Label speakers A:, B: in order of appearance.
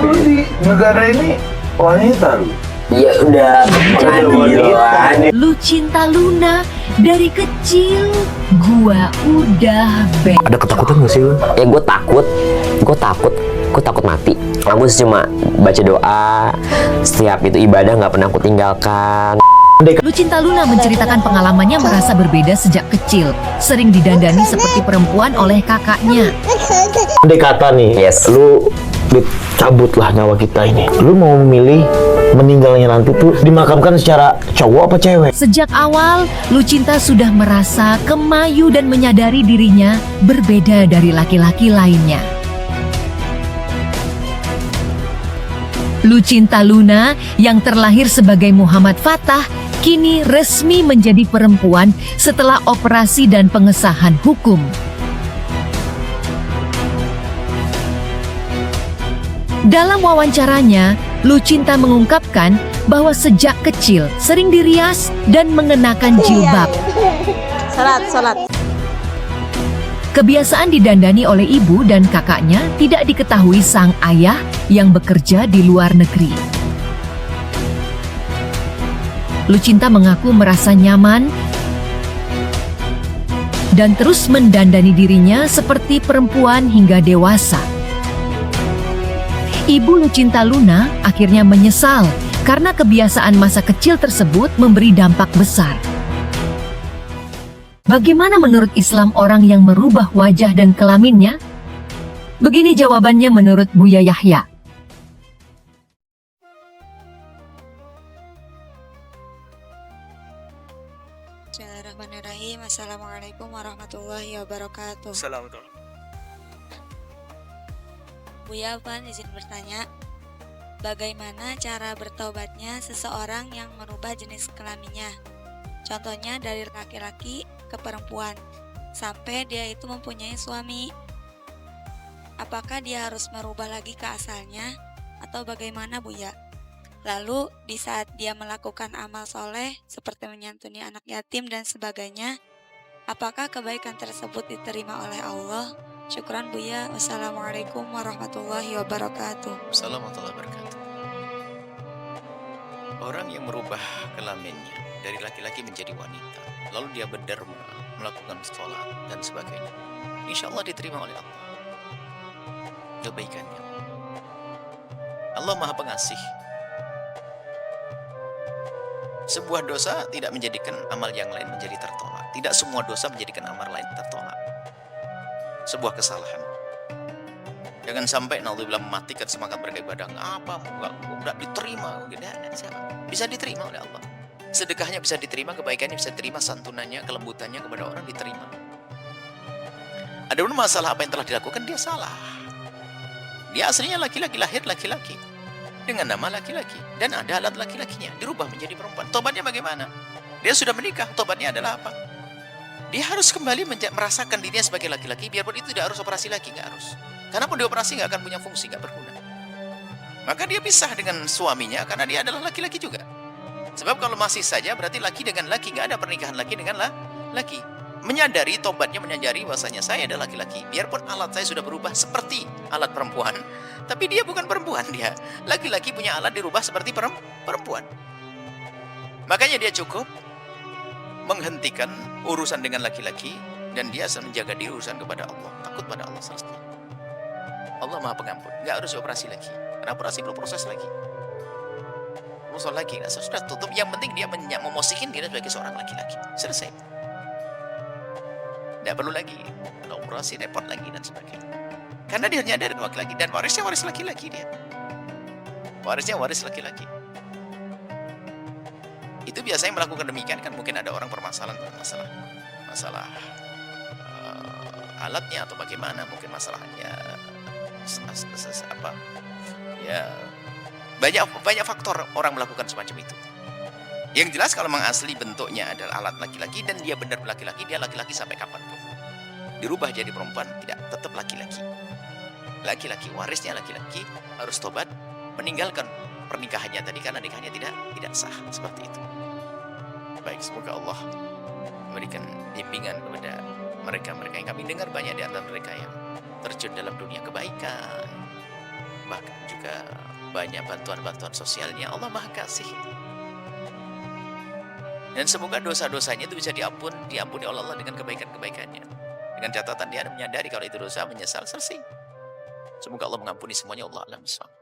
A: lu di negara ini wanita lu.
B: Ya udah, jadilah.
C: Lucinta Luna, dari kecil gua udah
D: Ada ketakutan gak sih lu?
B: Ya gue takut mati. Aku cuma baca doa, setiap itu ibadah nggak pernah aku tinggalkan.
C: Lucinta Luna menceritakan pengalamannya merasa berbeda sejak kecil, sering didandani seperti perempuan oleh kakaknya.
D: Andai kata nih,
B: Yes.
D: lu dicabutlah nyawa kita ini, lu mau memilih meninggalnya nanti tuh dimakamkan secara cowok apa cewek?
C: Sejak awal, Lucinta sudah merasa kemayu dan menyadari dirinya berbeda dari laki-laki lainnya. Lucinta Luna yang terlahir sebagai Muhammad Fattah kini resmi menjadi perempuan setelah operasi dan pengesahan hukum. Dalam wawancaranya, Lucinta mengungkapkan bahwa sejak kecil sering dirias dan mengenakan jilbab.
E: Salat.
C: Kebiasaan didandani oleh ibu dan kakaknya tidak diketahui sang ayah yang bekerja di luar negeri. Lucinta mengaku merasa nyaman dan terus mendandani dirinya seperti perempuan hingga dewasa. Ibu Lucinta Luna akhirnya menyesal karena kebiasaan masa kecil tersebut memberi dampak besar. Bagaimana menurut Islam orang yang merubah wajah dan kelaminnya? Begini jawabannya menurut Buya Yahya.
E: Bismillahirrahmanirrahim. Assalamualaikum warahmatullahi wabarakatuh.
F: Assalamualaikum.
E: Buya Afwan izin bertanya, bagaimana cara bertaubatnya seseorang yang merubah jenis kelaminnya? Contohnya dari laki-laki ke perempuan, sampai dia itu mempunyai suami. Apakah dia harus merubah lagi ke asalnya, atau bagaimana Buya? Lalu di saat dia melakukan amal soleh seperti menyantuni anak yatim dan sebagainya, apakah kebaikan tersebut diterima oleh Allah? Syukran Buya. Wassalamualaikum warahmatullahi wabarakatuh.
F: Assalamualaikum warahmatullahi wabarakatuh. Orang yang merubah kelaminnya dari laki-laki menjadi wanita, lalu dia berderma, melakukan sholat dan sebagainya, insya Allah diterima oleh Allah kebaikannya. Allah Maha Pengasih. Sebuah dosa tidak menjadikan amal yang lain menjadi tertolak. Tidak semua dosa menjadikan amal lain tertolak. Sebuah kesalahan. Jangan sampai naudzubillah mematikan semangat mereka ibadah. Apa? Enggak diterima. Bisa diterima oleh Allah. Sedekahnya bisa diterima, kebaikannya bisa diterima, santunannya, kelembutannya kepada orang diterima. Adapun masalah apa yang telah dilakukan, dia salah. Dia aslinya laki-laki, lahir laki-laki dengan nama laki-laki dan ada alat laki-lakinya, dirubah menjadi perempuan. Tobatnya bagaimana? Dia sudah menikah, tobatnya adalah apa? Dia harus kembali merasakan dirinya sebagai laki-laki, biarpun itu tidak harus operasi lagi, nggak harus. Karena pun dioperasi nggak akan punya fungsi, nggak berguna. Maka dia pisah dengan suaminya karena dia adalah laki-laki juga. Sebab kalau masih saja berarti laki dengan laki, nggak ada pernikahan laki dengan laki. Menyadari tobatnya, menyadari bahwasanya saya adalah laki-laki. Biarpun alat saya sudah berubah seperti alat perempuan, tapi dia bukan perempuan, dia laki-laki punya alat dirubah seperti perempuan. Makanya dia cukup menghentikan urusan dengan laki-laki dan dia menjaga diri urusan kepada Allah, takut pada Allah selesai. Allah Maha Pengampun, nggak harus operasi lagi. Karena operasi belum proses lagi. Proses lagi, nah, sudah tutup. Yang penting dia memosikin diri sebagai seorang laki-laki. Selesai. Tidak perlu lagi kalau operasi repot lagi dan sebagainya. Karena dia nyadar laki-laki dan warisnya waris laki-laki dia. Warisnya waris laki-laki. Itu biasanya melakukan demikian kan mungkin ada orang permasalahan masalah alatnya atau bagaimana, mungkin masalahnya apa ya, banyak faktor orang melakukan semacam itu. Yang jelas kalau memang asli bentuknya adalah alat laki-laki dan dia benar laki-laki, dia laki-laki sampai kapanpun. Dirubah jadi perempuan tidak, tetap laki-laki. Laki-laki, warisnya laki-laki, harus tobat, meninggalkan pernikahannya tadi karena nikahnya tidak sah, seperti itu. Baik, semoga Allah memberikan bimbingan kepada mereka yang kami dengar banyak di antara mereka yang terjun dalam dunia kebaikan, bahkan juga banyak bantuan-bantuan sosialnya. Allah Maha Kasih. Dan semoga dosa-dosanya itu bisa diampuni oleh Allah dengan kebaikan-kebaikannya. Dengan catatan dia menyadari kalau itu dosa, menyesal, selesai. Semoga Allah mengampuni semuanya. Allah a'lam bishawab.